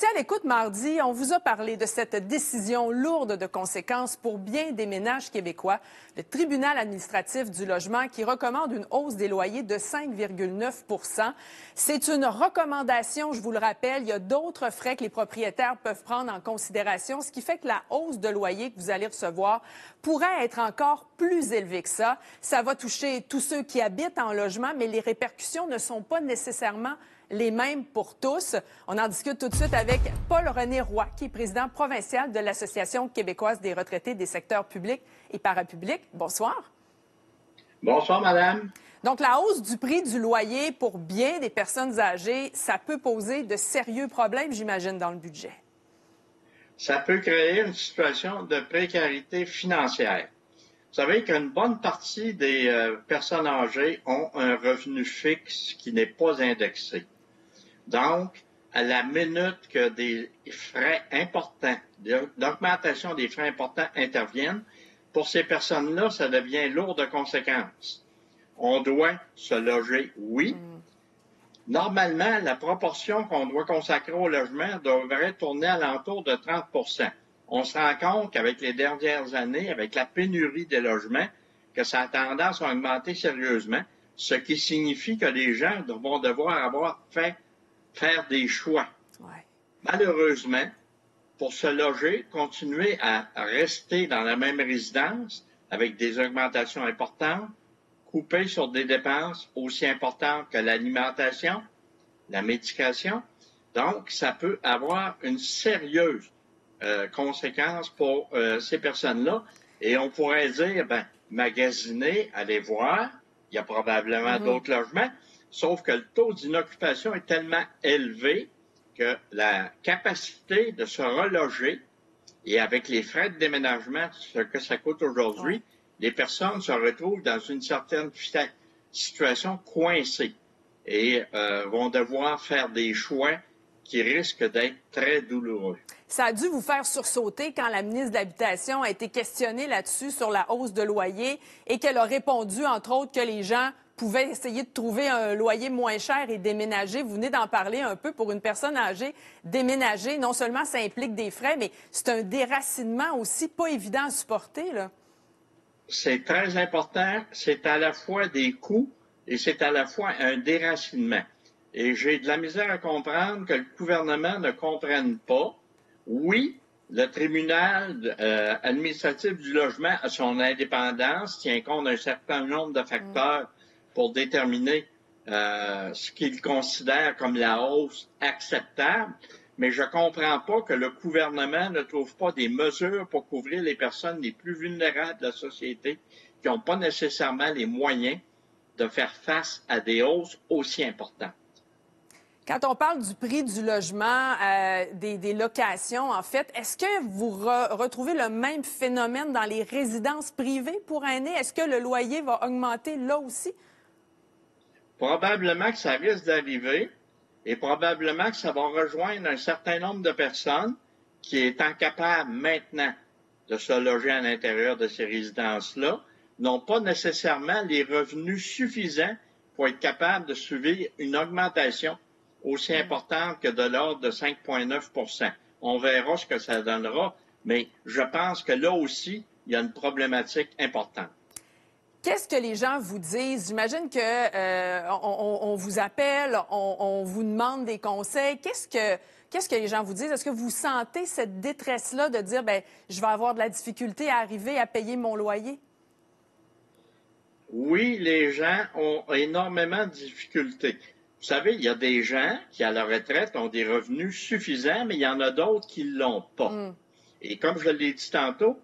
étiez à l'écoute mardi, on vous a parlé de cette décision lourde de conséquences pour bien des ménages québécois. Le tribunal administratif du logement qui recommande une hausse des loyers de 5,9 %. C'est une recommandation, je vous le rappelle. Il y a d'autres frais que les propriétaires peuvent prendre en considération, ce qui fait que la hausse de loyer que vous allez recevoir pourrait être encore plus élevée que ça. Ça va toucher tous ceux qui habitent en logement, mais les répercussions ne sont pas nécessairement les mêmes pour tous. On en discute tout de suite avec Paul-René Roy, qui est président provincial de l'Association québécoise des retraités des secteurs publics et parapublics. Bonsoir. Bonsoir, madame. Donc, la hausse du prix du loyer pour bien des personnes âgées, ça peut poser de sérieux problèmes, j'imagine, dans le budget. Ça peut créer une situation de précarité financière. Vous savez qu'une bonne partie des personnes âgées ont un revenu fixe qui n'est pas indexé. Donc, à la minute que des frais importants, d'augmentation des frais importants interviennent, pour ces personnes-là, ça devient lourd de conséquences. On doit se loger, oui. Normalement, la proportion qu'on doit consacrer au logement devrait tourner à l'entour de 30 %. On se rend compte qu'avec les dernières années, avec la pénurie des logements, que ça a tendance à augmenter sérieusement, ce qui signifie que les gens vont devoir faire des choix. Ouais. Malheureusement, pour se loger, continuer à rester dans la même résidence avec des augmentations importantes, couper sur des dépenses aussi importantes que l'alimentation, la médication. Donc, ça peut avoir une sérieuse conséquence pour ces personnes-là. Et on pourrait dire, magasiner, aller voir, il y a probablement d'autres logements, sauf que le taux d'inoccupation est tellement élevé que la capacité de se reloger, et avec les frais de déménagement, ce que ça coûte aujourd'hui, les personnes se retrouvent dans une certaine situation coincée et vont devoir faire des choix qui risquent d'être très douloureux. Ça a dû vous faire sursauter quand la ministre de l'Habitation a été questionnée là-dessus sur la hausse de loyer et qu'elle a répondu, entre autres, que les gens pouvaient essayer de trouver un loyer moins cher et déménager. Vous venez d'en parler un peu. Pour une personne âgée, déménager, non seulement ça implique des frais, mais c'est un déracinement aussi pas évident à supporter, là. C'est très important. C'est à la fois des coûts et c'est à la fois un déracinement. Et j'ai de la misère à comprendre que le gouvernement ne comprenne pas. Oui, le tribunal administratif du logement a son indépendance, tient compte d'un certain nombre de facteurs pour déterminer ce qu'il considère comme la hausse acceptable, mais je ne comprends pas que le gouvernement ne trouve pas des mesures pour couvrir les personnes les plus vulnérables de la société qui n'ont pas nécessairement les moyens de faire face à des hausses aussi importantes. Quand on parle du prix du logement, des locations, en fait, est-ce que vous retrouvez le même phénomène dans les résidences privées pour aînés? Est-ce que le loyer va augmenter là aussi? Probablement que ça risque d'arriver et probablement que ça va rejoindre un certain nombre de personnes qui étant capables maintenant de se loger à l'intérieur de ces résidences-là, n'ont pas nécessairement les revenus suffisants pour être capables de suivre une augmentation aussi importante que de l'ordre de 5,9 %. On verra ce que ça donnera, mais je pense que là aussi, il y a une problématique importante. Qu'est-ce que les gens vous disent? J'imagine qu'on vous appelle, on vous demande des conseils. Qu'est-ce que les gens vous disent? Est-ce que vous sentez cette détresse-là de dire, je vais avoir de la difficulté à arriver à payer mon loyer? Oui, les gens ont énormément de difficultés. Vous savez, il y a des gens qui, à la retraite, ont des revenus suffisants, mais il y en a d'autres qui ne l'ont pas. Et comme je l'ai dit tantôt,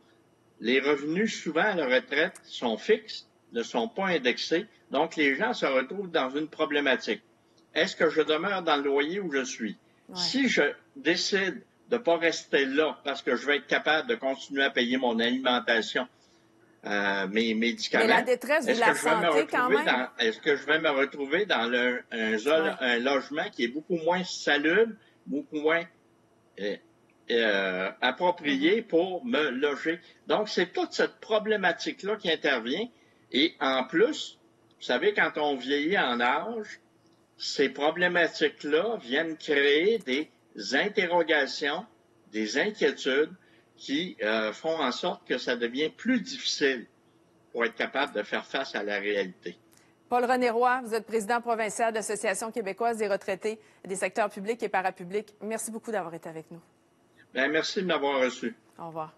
les revenus, souvent, à la retraite, sont fixes, ne sont pas indexés. Donc, les gens se retrouvent dans une problématique. Est-ce que je demeure dans le loyer où je suis? Si je décide de ne pas rester là parce que je vais être capable de continuer à payer mon alimentation, mes médicaments. Mais la détresse, vous la sentez quand même? Est-ce que je vais me retrouver dans un logement qui est beaucoup moins salubre, beaucoup moins approprié pour me loger? Donc, c'est toute cette problématique-là qui intervient. Et en plus, vous savez, quand on vieillit en âge, ces problématiques-là viennent créer des interrogations, des inquiétudes qui font en sorte que ça devient plus difficile pour être capable de faire face à la réalité. Paul-René Roy, vous êtes président provincial de l'Association québécoise des retraités des secteurs publics et parapublics. Merci beaucoup d'avoir été avec nous. Bien, merci de m'avoir reçu. Au revoir.